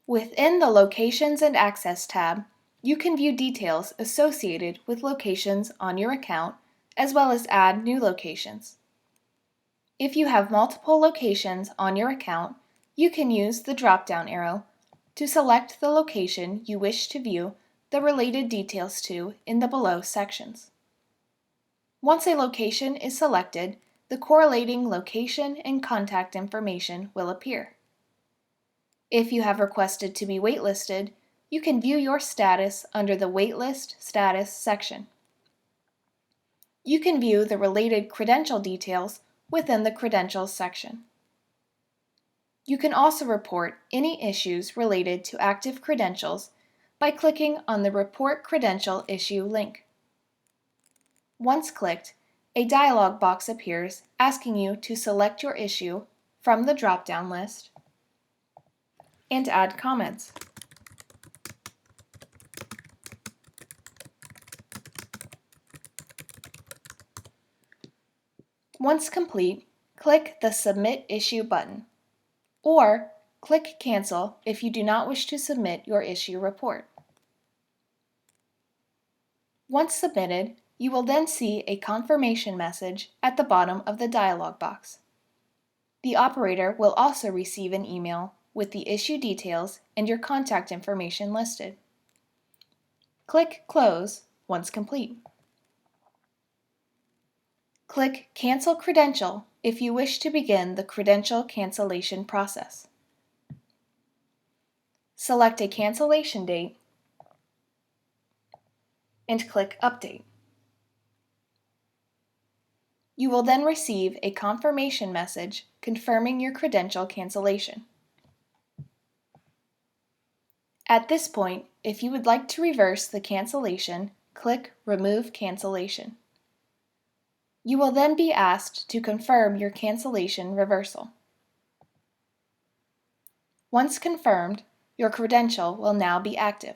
Within the Locations and Access tab, you can view details associated with locations on your account, as well as add new locations. If you have multiple locations on your account, you can use the drop-down arrow to select the location you wish to view the related details to in the below sections. Once a location is selected, the correlating location and contact information will appear. If you have requested to be waitlisted, you can view your status under the Waitlist Status section. You can view the related credential details within the Credentials section. You can also report any issues related to active credentials by clicking on the Report Credential Issue link. Once clicked, a dialog box appears asking you to select your issue from the drop-down list and add comments. Once complete, click the Submit Issue button, or click Cancel if you do not wish to submit your issue report. Once submitted, you will then see a confirmation message at the bottom of the dialog box. The operator will also receive an email with the issue details and your contact information listed. Click Close once complete. Click Cancel Credential if you wish to begin the credential cancellation process. Select a cancellation date and click Update. You will then receive a confirmation message confirming your credential cancellation. At this point, if you would like to reverse the cancellation, click Remove Cancellation. You will then be asked to confirm your cancellation reversal. Once confirmed, your credential will now be active.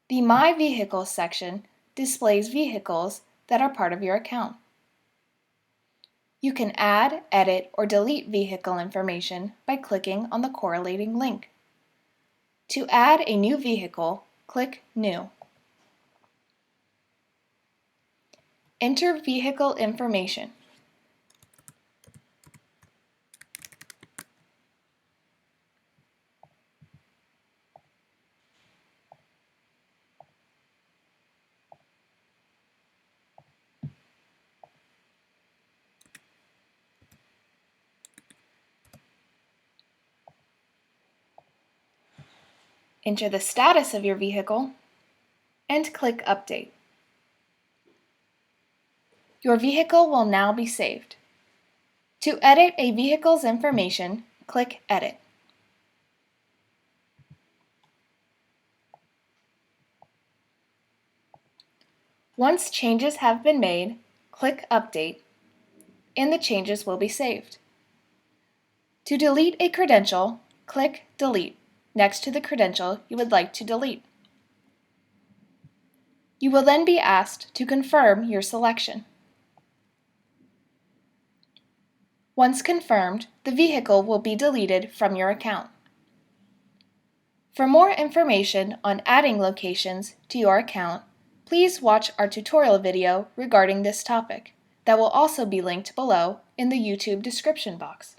The My Vehicles section displays vehicles that are part of your account. You can add, edit, or delete vehicle information by clicking on the correlating link. To add a new vehicle, click New. Enter vehicle information. Enter the status of your vehicle and click Update. Your vehicle will now be saved. To edit a vehicle's information, click Edit. Once changes have been made, click Update, and the changes will be saved. To delete a credential, click Delete next to the credential you would like to delete. You will then be asked to confirm your selection. Once confirmed, the vehicle will be deleted from your account. For more information on adding locations to your account, please watch our tutorial video regarding this topic that will also be linked below in the YouTube description box.